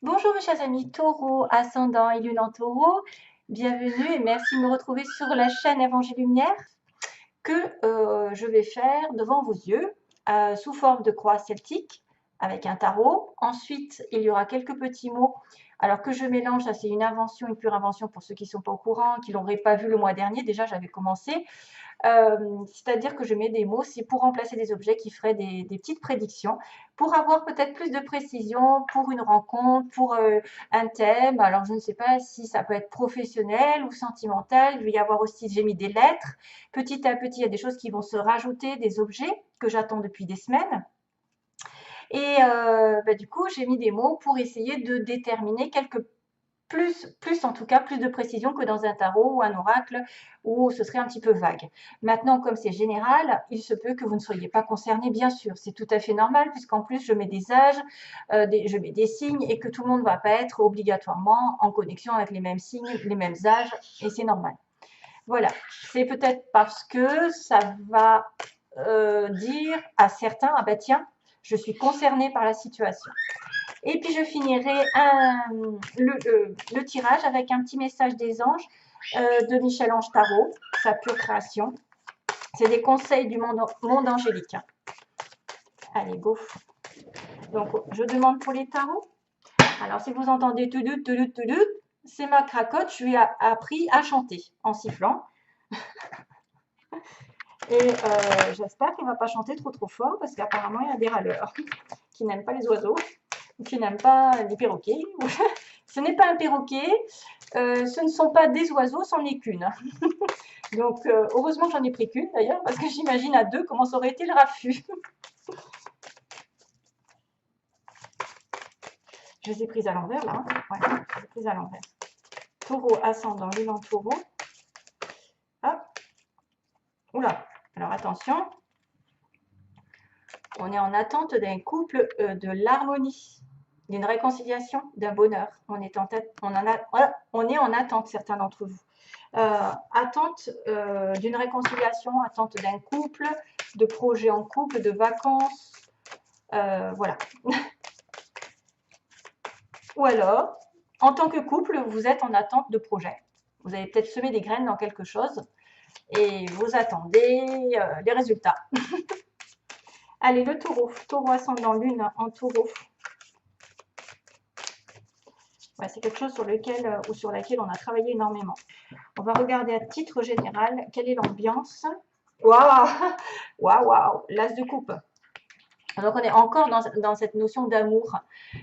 Bonjour mes chers amis Taureau, ascendant et lune en Taureau, bienvenue et merci de me retrouver sur la chaîne Évangile Lumière que je vais faire devant vos yeux sous forme de croix celtique avec un tarot. Ensuite, il y aura quelques petits mots alors que je mélange, ça c'est une invention, une pure invention pour ceux qui ne sont pas au courant, qui ne l'auraient pas vu le mois dernier, déjà j'avais commencé. C'est-à-dire que je mets des mots, c'est pour remplacer des objets qui feraient des petites prédictions, pour avoir peut-être plus de précision pour une rencontre, pour un thème. Alors, je ne sais pas si ça peut être professionnel ou sentimental. Il va y avoir aussi, j'ai mis des lettres. Petit à petit, il y a des choses qui vont se rajouter, des objets que j'attends depuis des semaines. Et du coup, j'ai mis des mots pour essayer de déterminer quelques plus en tout cas, plus de précision que dans un tarot ou un oracle où ce serait un petit peu vague. Maintenant, comme c'est général, il se peut que vous ne soyez pas concerné, bien sûr. C'est tout à fait normal puisqu'en plus, je mets des âges, je mets des signes et que tout le monde ne va pas être obligatoirement en connexion avec les mêmes signes, les mêmes âges et c'est normal. Voilà, c'est peut-être parce que ça va dire à certains, ah bah tiens, je suis concerné par la situation. Et puis je finirai le tirage avec un petit message des anges de Michel-Ange Tarot, sa pure création. C'est des conseils du monde angélique. Allez, go. Donc, je demande pour les tarots. Alors, si vous entendez tout doute, c'est ma cracotte. Je lui ai appris à chanter en sifflant. Et j'espère qu'il ne va pas chanter trop fort parce qu'apparemment, il y a des râleurs qui n'aiment pas les oiseaux, qui n'aiment pas les perroquets. Ce n'est pas un perroquet, ce ne sont pas des oiseaux, c'en est qu'une. Donc, heureusement que j'en ai pris qu'une d'ailleurs, parce que j'imagine à deux comment ça aurait été le raffut. Je les ai prises à l'envers là. Ouais, je les ai prises à l'envers. Taureau, ascendant, lune en taureau. Hop. Oula. Alors attention. On est en attente d'un couple, de l'harmonie, d'une réconciliation, d'un bonheur. On est en attente, certains d'entre vous. Attente d'une réconciliation, attente d'un couple, de projets en couple, de vacances. Voilà. Ou alors, en tant que couple, vous êtes en attente de projet. Vous avez peut-être semé des graines dans quelque chose et vous attendez les résultats. Allez, le taureau. Taureau ascendant lune en taureau. Ouais, c'est quelque chose sur lequel ou sur laquelle on a travaillé énormément. On va regarder à titre général quelle est l'ambiance. Waouh, waouh, waouh, l'as de coupe. Donc on est encore dans cette notion d'amour,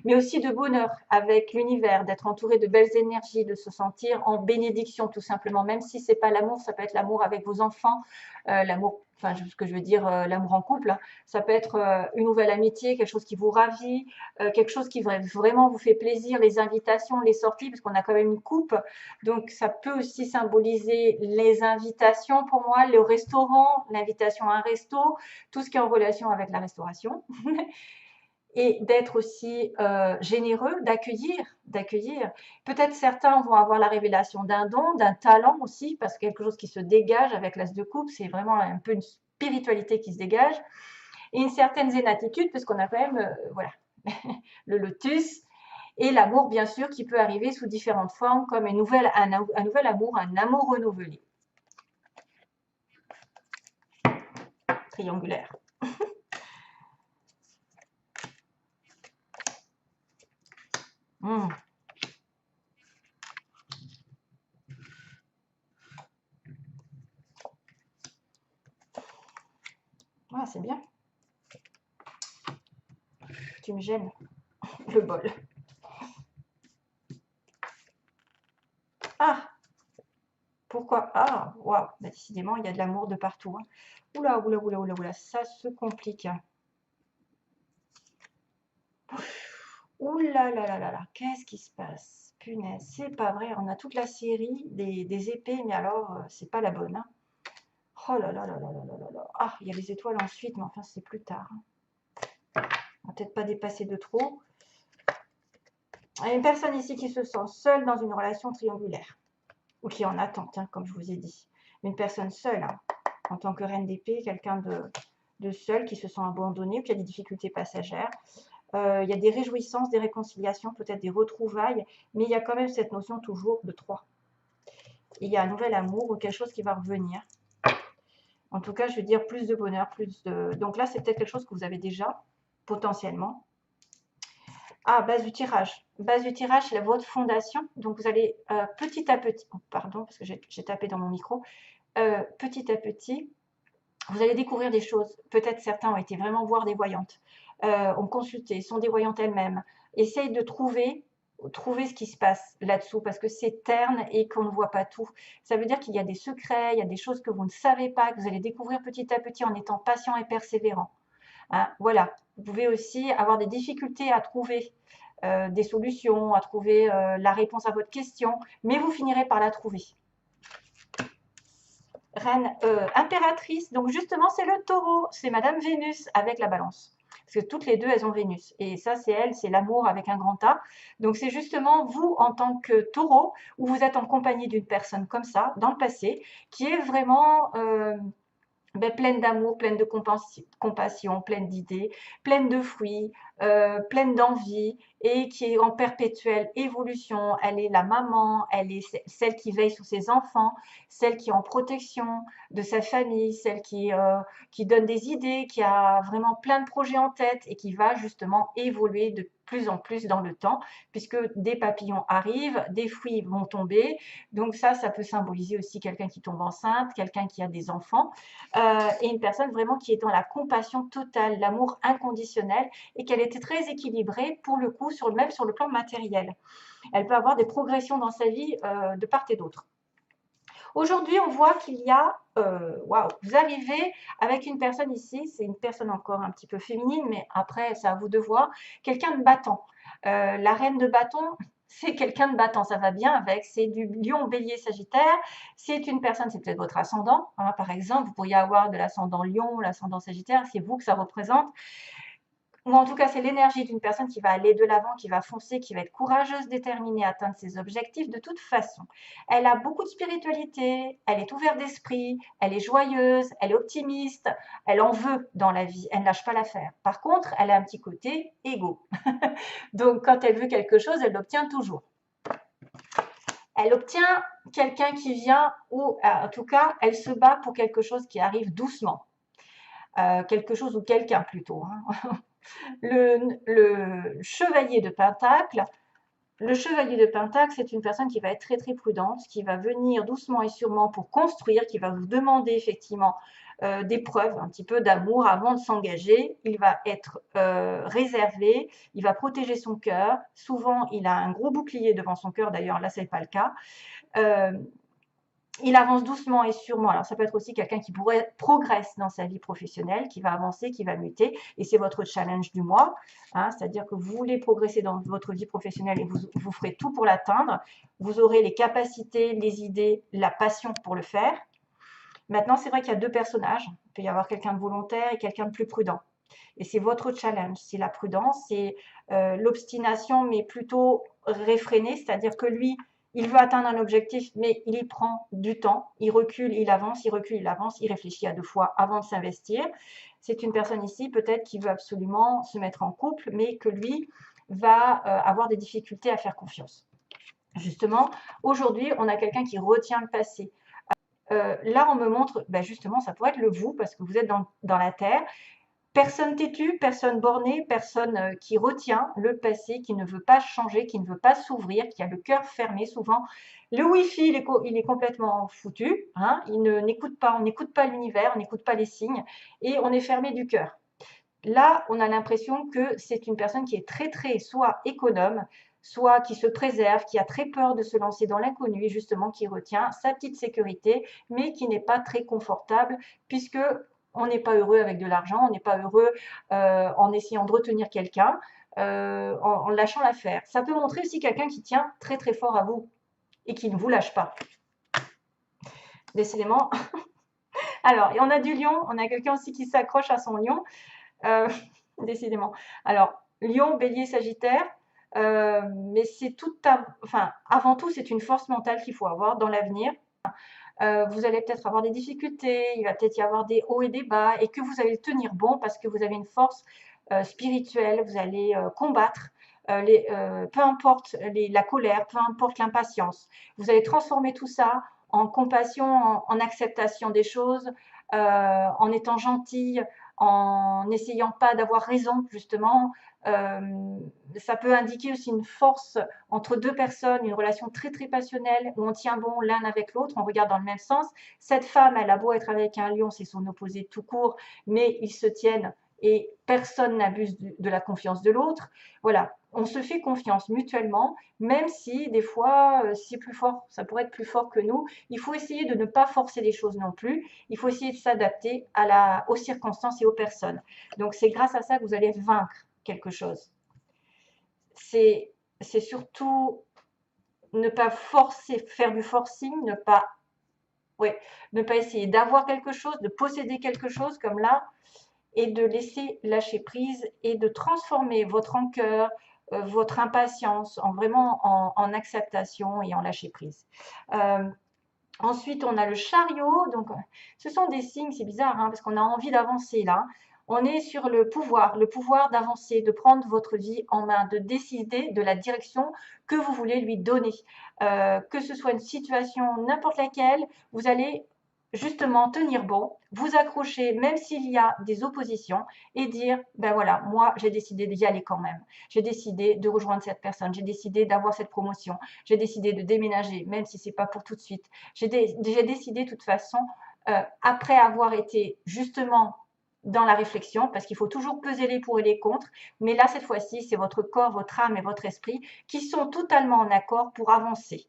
mais aussi de bonheur avec l'univers, d'être entouré de belles énergies, de se sentir en bénédiction tout simplement, même si c'est pas l'amour, ça peut être l'amour avec vos enfants, l'amour, enfin ce que je veux dire, l'amour en couple, hein. Ça peut être une nouvelle amitié, quelque chose qui vous ravit, quelque chose qui vraiment vous fait plaisir, les invitations, les sorties, parce qu'on a quand même une coupe, donc ça peut aussi symboliser les invitations pour moi, le restaurant, l'invitation à un resto, tout ce qui est en relation avec la restauration. Et d'être aussi généreux, d'accueillir. Peut-être certains vont avoir la révélation d'un don, d'un talent aussi, parce que quelque chose qui se dégage avec l'as de coupe, c'est vraiment un peu une spiritualité qui se dégage, et une certaine zénatitude, parce qu'on a quand même, voilà, le lotus, et l'amour, bien sûr, qui peut arriver sous différentes formes, comme un nouvel amour, un amour renouvelé. Triangulaire. Mmh. Ah, c'est bien. Tu me gênes, le bol. Ah, pourquoi? Ah, waouh, bah, décidément, il y a de l'amour de partout, hein. Oula, oula, oula, oula, oula, ça se complique. Oula là là là là, qu'est-ce qui se passe? Punaise, c'est pas vrai, on a toute la série des épées, mais alors, c'est pas la bonne, hein. Oh là là là là là là là là. Ah, il y a les étoiles ensuite, mais enfin, c'est plus tard, hein. On va peut-être pas dépasser de trop. Il y a une personne ici qui se sent seule dans une relation triangulaire, ou qui est en attente, hein, comme je vous ai dit. Une personne seule, hein, en tant que reine d'épée, quelqu'un de seul qui se sent abandonné ou qui a des difficultés passagères. Il y a des réjouissances, des réconciliations, peut-être des retrouvailles, mais il y a quand même cette notion toujours de 3. Il y a un nouvel amour ou quelque chose qui va revenir. En tout cas, je veux dire plus de bonheur, plus de... Donc là, c'est peut-être quelque chose que vous avez déjà, potentiellement. Ah, base du tirage. Base du tirage, c'est votre fondation. Donc, vous allez petit à petit... Oh, pardon, parce que j'ai tapé dans mon micro. Petit à petit, vous allez découvrir des choses. Peut-être certains ont été vraiment voir des voyantes, ont consulté, sont des voyantes elles-mêmes. Essayent de trouver ce qui se passe là-dessous parce que c'est terne et qu'on ne voit pas tout. Ça veut dire qu'il y a des secrets, il y a des choses que vous ne savez pas, que vous allez découvrir petit à petit en étant patient et persévérant. Hein, voilà. Vous pouvez aussi avoir des difficultés à trouver des solutions, à trouver la réponse à votre question, mais vous finirez par la trouver. Reine impératrice, donc justement c'est le taureau, c'est Madame Vénus avec la balance. Parce que toutes les deux, elles ont Vénus. Et ça, c'est elle, c'est l'amour avec un grand A. Donc c'est justement vous en tant que taureau, où vous êtes en compagnie d'une personne comme ça, dans le passé, qui est vraiment pleine d'amour, pleine de compassion, pleine d'idées, pleine de fruits, pleine d'envie et qui est en perpétuelle évolution. Elle est la maman, elle est celle qui veille sur ses enfants, celle qui est en protection de sa famille, celle qui donne des idées, qui a vraiment plein de projets en tête et qui va justement évoluer de plus en plus dans le temps, puisque des papillons arrivent, des fruits vont tomber. Donc ça peut symboliser aussi quelqu'un qui tombe enceinte, quelqu'un qui a des enfants, et une personne vraiment qui est dans la compassion totale, l'amour inconditionnel, et qu'elle était très équilibrée pour le coup, même sur le plan matériel. Elle peut avoir des progressions dans sa vie de part et d'autre. Aujourd'hui, on voit qu'il y a, waouh, vous arrivez avec une personne ici, c'est une personne encore un petit peu féminine, mais après, c'est à vous de voir, quelqu'un de battant. La reine de bâton, c'est quelqu'un de battant, ça va bien avec, c'est du lion, bélier, sagittaire. C'est une personne, c'est peut-être votre ascendant, hein, par exemple, vous pourriez avoir de l'ascendant lion, l'ascendant sagittaire, c'est vous que ça représente. Ou en tout cas, c'est l'énergie d'une personne qui va aller de l'avant, qui va foncer, qui va être courageuse, déterminée à atteindre ses objectifs de toute façon. Elle a beaucoup de spiritualité, elle est ouverte d'esprit, elle est joyeuse, elle est optimiste, elle en veut dans la vie, elle ne lâche pas l'affaire. Par contre, elle a un petit côté égo. Donc, quand elle veut quelque chose, elle l'obtient toujours. Elle obtient quelqu'un qui vient, ou en tout cas, elle se bat pour quelque chose qui arrive doucement. Quelque chose ou quelqu'un plutôt. Hein. Le chevalier de Pentacle, c'est une personne qui va être très très prudente, qui va venir doucement et sûrement pour construire, qui va vous demander effectivement des preuves, un petit peu d'amour avant de s'engager. Il va être réservé, il va protéger son cœur. Souvent, il a un gros bouclier devant son cœur, d'ailleurs là, ce n'est pas le cas. Il avance doucement et sûrement. Alors, ça peut être aussi quelqu'un qui progresse dans sa vie professionnelle, qui va avancer, qui va muter. Et c'est votre challenge du mois. Hein, c'est-à-dire que vous voulez progresser dans votre vie professionnelle et vous ferez tout pour l'atteindre. Vous aurez les capacités, les idées, la passion pour le faire. Maintenant, c'est vrai qu'il y a deux personnages. Il peut y avoir quelqu'un de volontaire et quelqu'un de plus prudent. Et c'est votre challenge. C'est la prudence, c'est l'obstination, mais plutôt réfrénée. C'est-à-dire que lui, il veut atteindre un objectif, mais il y prend du temps. Il recule, il avance, il recule, il avance, il réfléchit à deux fois avant de s'investir. C'est une personne ici, peut-être, qui veut absolument se mettre en couple, mais que lui va avoir des difficultés à faire confiance. Justement, aujourd'hui, on a quelqu'un qui retient le passé. Là, on me montre, justement, ça pourrait être le vous, parce que vous êtes dans la terre. Personne têtue, personne bornée, personne qui retient le passé, qui ne veut pas changer, qui ne veut pas s'ouvrir, qui a le cœur fermé souvent. Le Wi-Fi, il est complètement foutu. Hein, on n'écoute pas l'univers, on n'écoute pas les signes et on est fermé du cœur. Là, on a l'impression que c'est une personne qui est très, très soit économe, soit qui se préserve, qui a très peur de se lancer dans l'inconnu et justement qui retient sa petite sécurité, mais qui n'est pas très confortable puisque on n'est pas heureux avec de l'argent, on n'est pas heureux en essayant de retenir quelqu'un, en lâchant l'affaire. Ça peut montrer aussi quelqu'un qui tient très très fort à vous et qui ne vous lâche pas. Décidément. Alors, et on a du lion, on a quelqu'un aussi qui s'accroche à son lion. Décidément. Alors, lion, bélier, sagittaire, mais c'est avant tout, c'est une force mentale qu'il faut avoir dans l'avenir. Vous allez peut-être avoir des difficultés, il va peut-être y avoir des hauts et des bas, et que vous allez tenir bon parce que vous avez une force spirituel, vous allez combattre, peu importe la colère, peu importe l'impatience. Vous allez transformer tout ça en compassion, en acceptation des choses, en étant gentil, en n'essayant pas d'avoir raison, justement. Ça peut indiquer aussi une force entre deux personnes, une relation très très passionnelle où on tient bon l'un avec l'autre, on regarde dans le même sens. Cette femme, elle a beau être avec un lion, c'est son opposé tout court, mais ils se tiennent et personne n'abuse de la confiance de l'autre. Voilà, on se fait confiance mutuellement, même si des fois, c'est plus fort, ça pourrait être plus fort que nous. Il faut essayer de ne pas forcer les choses non plus. Il faut essayer de s'adapter aux circonstances et aux personnes. Donc, c'est grâce à ça que vous allez vaincre quelque chose. C'est surtout ne pas forcer, faire du forcing, ne pas essayer d'avoir quelque chose, de posséder quelque chose comme là, et de laisser lâcher prise et de transformer votre rancœur, votre impatience en acceptation et en lâcher prise. Ensuite, on a le chariot. Donc, ce sont des signes, c'est bizarre, hein, parce qu'on a envie d'avancer là. On est sur le pouvoir d'avancer, de prendre votre vie en main, de décider de la direction que vous voulez lui donner. Que ce soit une situation n'importe laquelle, vous allez justement tenir bon, vous accrocher même s'il y a des oppositions et dire, ben voilà, moi j'ai décidé d'y aller quand même. J'ai décidé de rejoindre cette personne, j'ai décidé d'avoir cette promotion, j'ai décidé de déménager, même si c'est pas pour tout de suite. J'ai décidé de toute façon, après avoir été justement dans la réflexion, parce qu'il faut toujours peser les pour et les contre, mais là, cette fois-ci, c'est votre corps, votre âme et votre esprit qui sont totalement en accord pour avancer.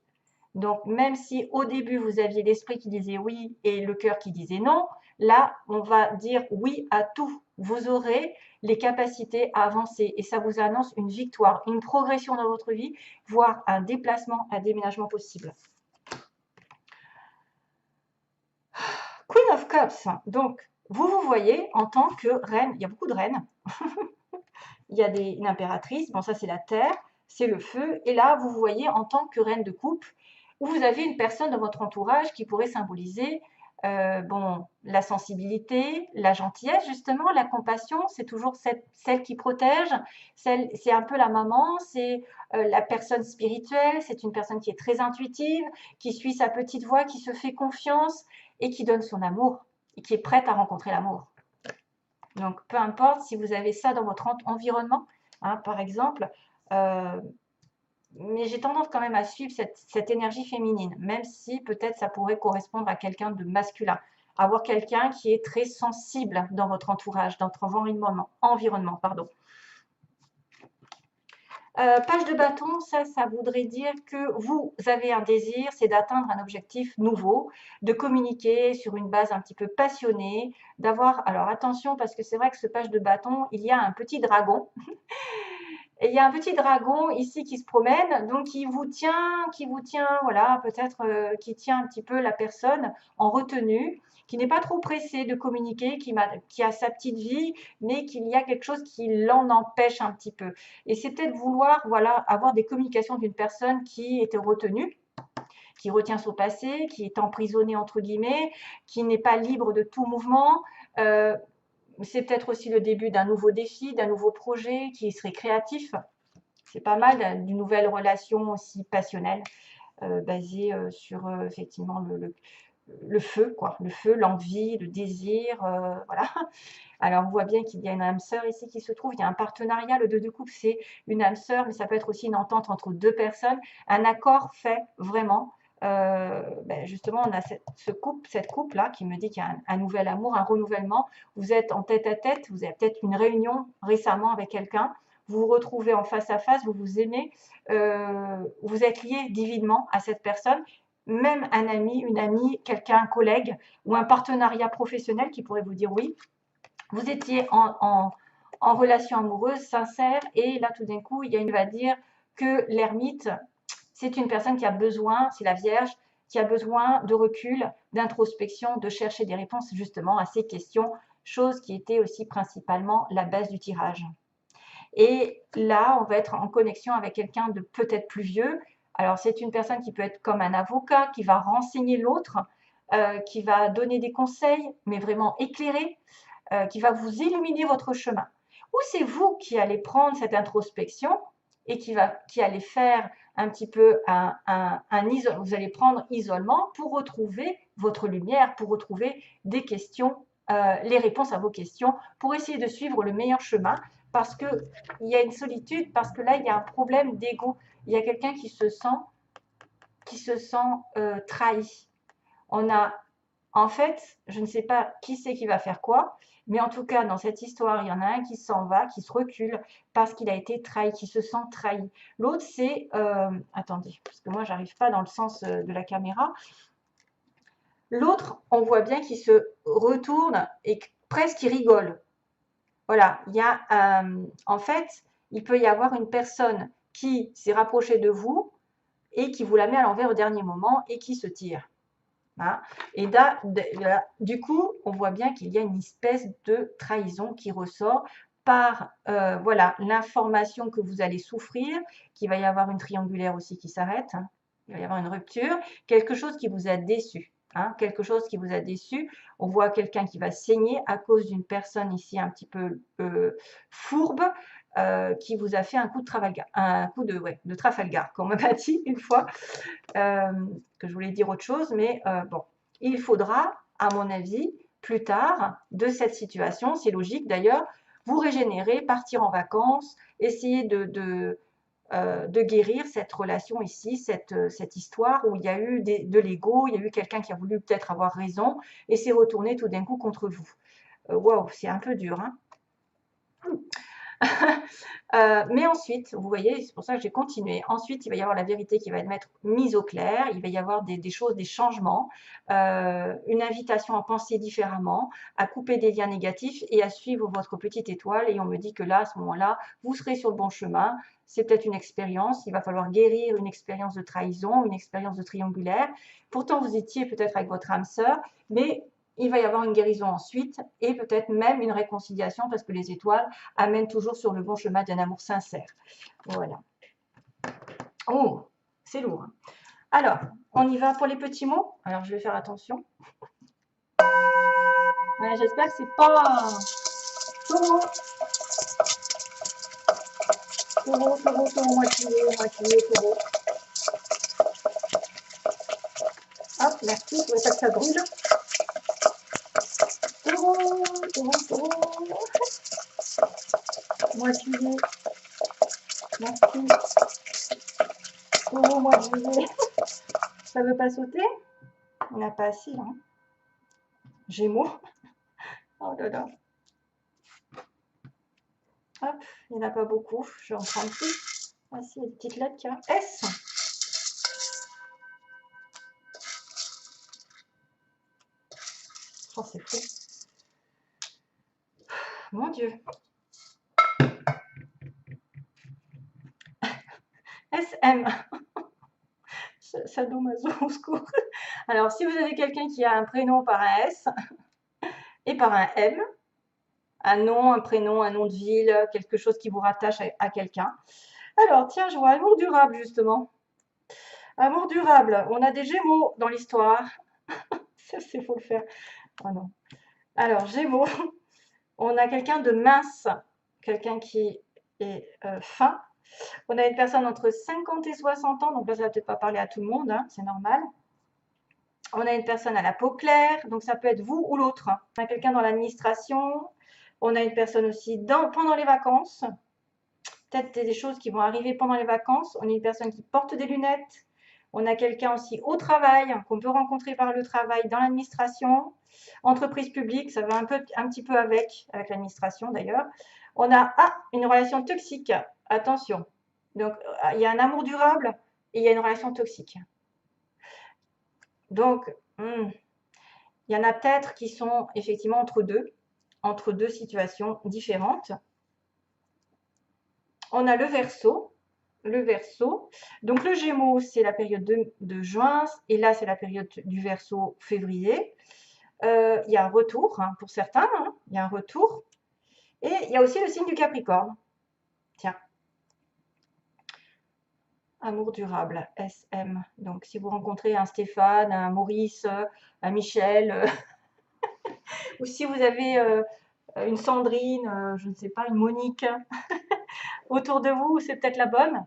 Donc, même si au début, vous aviez l'esprit qui disait oui et le cœur qui disait non, là, on va dire oui à tout. Vous aurez les capacités à avancer et ça vous annonce une victoire, une progression dans votre vie, voire un déplacement, un déménagement possible. Queen of Cups, donc vous voyez en tant que reine, il y a beaucoup de reines, il y a une impératrice, bon ça c'est la terre, c'est le feu, et là vous voyez en tant que reine de coupe, où vous avez une personne dans votre entourage qui pourrait symboliser la sensibilité, la gentillesse justement, la compassion, c'est toujours celle qui protège, c'est un peu la maman, c'est la personne spirituelle, c'est une personne qui est très intuitive, qui suit sa petite voix, qui se fait confiance et qui donne son amour et qui est prête à rencontrer l'amour. Donc, peu importe si vous avez ça dans votre environnement, hein, par exemple, mais j'ai tendance quand même à suivre cette énergie féminine, même si peut-être ça pourrait correspondre à quelqu'un de masculin. Avoir quelqu'un qui est très sensible dans votre entourage, dans votre environnement. Page de bâton, ça voudrait dire que vous avez un désir, c'est d'atteindre un objectif nouveau, de communiquer sur une base un petit peu passionnée, d'avoir... Alors attention, parce que c'est vrai que ce page de bâton, il y a un petit dragon. Et il y a un petit dragon ici qui se promène, donc qui vous tient, voilà, peut-être qui tient un petit peu la personne en retenue, qui n'est pas trop pressé de communiquer, qui a sa petite vie, mais qu'il y a quelque chose qui l'en empêche un petit peu. Et c'est peut-être vouloir, voilà, avoir des communications d'une personne qui était retenue, qui retient son passé, qui est emprisonnée entre guillemets, qui n'est pas libre de tout mouvement. C'est peut-être aussi le début d'un nouveau défi, d'un nouveau projet qui serait créatif. C'est pas mal, d'une nouvelle relation aussi passionnelle, basée sur effectivement le feu, quoi. Le feu, l'envie, le désir, voilà. Alors, on voit bien qu'il y a une âme sœur ici qui se trouve. Il y a un partenariat. Le 2 de coupe, c'est une âme sœur, mais ça peut être aussi une entente entre deux personnes. Un accord fait vraiment. Justement, on a cette couple-là qui me dit qu'il y a un nouvel amour, un renouvellement. Vous êtes en tête à tête. Vous avez peut-être une réunion récemment avec quelqu'un. Vous vous retrouvez en face à face. Vous vous aimez. Vous êtes lié divinement à cette personne. Même un ami, une amie, quelqu'un, un collègue ou un partenariat professionnel qui pourrait vous dire oui. Vous étiez en relation amoureuse, sincère, et là, tout d'un coup, il va dire que l'ermite, c'est une personne qui a besoin, c'est la Vierge, qui a besoin de recul, d'introspection, de chercher des réponses justement à ces questions, chose qui était aussi principalement la base du tirage. Et là, on va être en connexion avec quelqu'un de peut-être plus vieux. Alors, c'est une personne qui peut être comme un avocat, qui va renseigner l'autre, qui va donner des conseils, mais vraiment éclairés, qui va vous illuminer votre chemin. ou c'est vous qui allez prendre cette introspection et qui allez faire un petit peu vous allez prendre isolement pour retrouver votre lumière, pour retrouver des questions, les réponses à vos questions, pour essayer de suivre le meilleur chemin, parce qu'il y a une solitude, parce que là, il y a un problème d'ego. Il y a quelqu'un qui se sent trahi. En fait, je ne sais pas qui c'est qui va faire quoi, mais en tout cas, dans cette histoire, il y en a un qui s'en va, qui se recule parce qu'il a été trahi, qui se sent trahi. L'autre, c'est... attendez, parce que moi, j'arrive pas dans le sens de la caméra. L'autre, on voit bien qu'il se retourne et presque il rigole. Voilà, en fait, il peut y avoir une personne qui s'est rapprochée de vous et qui vous la met à l'envers au dernier moment et qui se tire. Hein. Et du coup, on voit bien qu'il y a une espèce de trahison qui ressort par voilà, l'information que vous allez souffrir, qu'il va y avoir une triangulaire aussi qui s'arrête, hein. Il va y avoir une rupture, quelque chose qui vous a déçu. Hein, quelque chose qui vous a déçu. On voit quelqu'un qui va saigner à cause d'une personne ici un petit peu fourbe, qui vous a fait un coup de Trafalgar, de Trafalgar, comme on m'a dit une fois, que je voulais dire autre chose, mais bon, il faudra, à mon avis, plus tard, de cette situation, c'est logique d'ailleurs, vous régénérer, partir en vacances, essayer de guérir cette relation ici, cette histoire où il y a eu de l'ego, il y a eu quelqu'un qui a voulu peut-être avoir raison et s'est retourné tout d'un coup contre vous. Waouh, c'est un peu dur, hein. Mais ensuite, vous voyez, c'est pour ça que j'ai continué. Ensuite, il va y avoir la vérité qui va être mise au clair. Il va y avoir des choses, des changements, une invitation à penser différemment, à couper des liens négatifs et à suivre votre petite étoile. Et on me dit que là, à ce moment-là, vous serez sur le bon chemin. C'est peut-être une expérience. Il va falloir guérir une expérience de trahison, une expérience de triangulaire. Pourtant, vous étiez peut-être avec votre âme sœur, mais il va y avoir une guérison ensuite et peut-être même une réconciliation parce que les étoiles amènent toujours sur le bon chemin d'un amour sincère. Voilà. Oh, c'est lourd. Alors, on y va pour les petits mots. Alors, je vais faire attention. Voilà, j'espère que c'est pas taureau. Taureau, moitié, taureau. Hop, merci, je vois que ça brûle. Taureau. Moitié. Merci. Taureau, moitié. Ça veut pas sauter? On n'a pas assez, hein. Gémeaux. Oh là là. Hop, il n'y en a pas beaucoup. Je vais en prendre plus. Ah si, il y a des petites lettres, tiens. S. Oh, c'est fou. Mon Dieu. SM. Sadomaso, au secours. Alors, si vous avez quelqu'un qui a un prénom par un S et par un M, un nom, un prénom, un nom de ville, quelque chose qui vous rattache à quelqu'un. Alors, tiens, je vois amour durable, justement. Amour durable. On a des Gémeaux dans l'histoire. Ça, c'est faut le faire. Oh non. Alors, Gémeaux. On a quelqu'un de mince, quelqu'un qui est fin. On a une personne entre 50 et 60 ans, donc là, ça ne va peut-être pas parler à tout le monde, hein, c'est normal. On a une personne à la peau claire, donc ça peut être vous ou l'autre. On a quelqu'un dans l'administration. On a une personne aussi pendant les vacances. Peut-être des choses qui vont arriver pendant les vacances. On a une personne qui porte des lunettes. On a quelqu'un aussi au travail, qu'on peut rencontrer par le travail dans l'administration. Entreprise publique, ça va un petit peu avec l'administration d'ailleurs. On a une relation toxique. Attention. Donc, il y a un amour durable et il y a une relation toxique. Donc, il y en a peut-être qui sont effectivement entre deux situations différentes. On a le Verseau. Donc, le Gémeaux, c'est la période de juin et là, c'est la période du Verseau, février. Il y a un retour, hein, pour certains, hein, il y a un retour. Et il y a aussi le signe du Capricorne. Tiens. Amour durable, SM. Donc, si vous rencontrez un Stéphane, un Maurice, un Michel, ou si vous avez une Sandrine, je ne sais pas, une Monique autour de vous, c'est peut-être la bonne.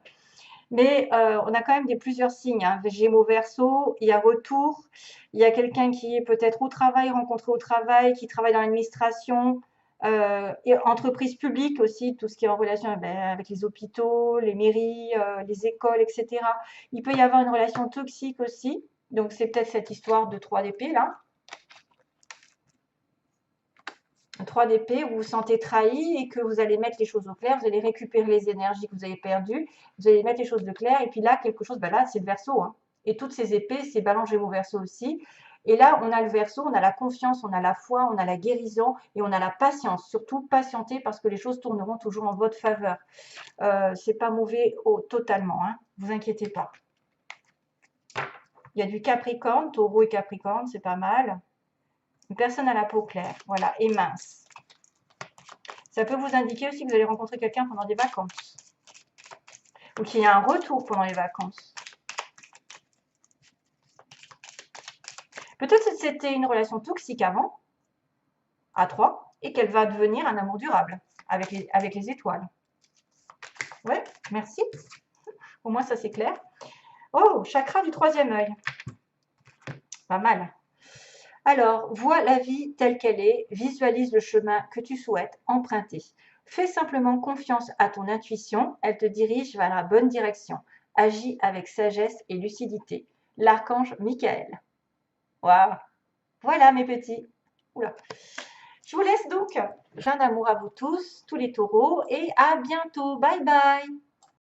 Mais on a quand même plusieurs signes, hein. Gémeaux, Verseau, il y a retour, il y a quelqu'un qui est peut-être au travail, rencontré au travail, qui travaille dans l'administration, et entreprise publique aussi, tout ce qui est en relation avec les hôpitaux, les mairies, les écoles, etc. Il peut y avoir une relation toxique aussi, donc c'est peut-être cette histoire de 3 d'épée là. 3 d'épée, vous vous sentez trahi et que vous allez mettre les choses au clair, vous allez récupérer les énergies que vous avez perdues, vous allez mettre les choses de clair, et puis là, quelque chose, ben là, c'est le Verseau, hein. Et toutes ces épées, c'est Balance, Gémeaux, Verseau aussi. Et là, on a le Verseau, on a la confiance, on a la foi, on a la guérison et on a la patience. Surtout, patienter parce que les choses tourneront toujours en votre faveur. C'est pas mauvais totalement, hein. Vous inquiétez pas. Il y a du Capricorne, Taureau et Capricorne, c'est pas mal. Une personne à la peau claire, voilà, et mince. Ça peut vous indiquer aussi que vous allez rencontrer quelqu'un pendant des vacances. Ou qu'il y a un retour pendant les vacances. Peut-être que c'était une relation toxique avant, à 3, et qu'elle va devenir un amour durable, avec les étoiles. Ouais, merci. Au moins, ça c'est clair. Oh, chakra du 3e œil. Pas mal. Alors, vois la vie telle qu'elle est, visualise le chemin que tu souhaites emprunter. Fais simplement confiance à ton intuition, elle te dirige vers la bonne direction. Agis avec sagesse et lucidité. L'archange Michael. Waouh! Voilà mes petits. Oula. Je vous laisse donc. Plein d'amour à vous tous les taureaux, et à bientôt. Bye bye!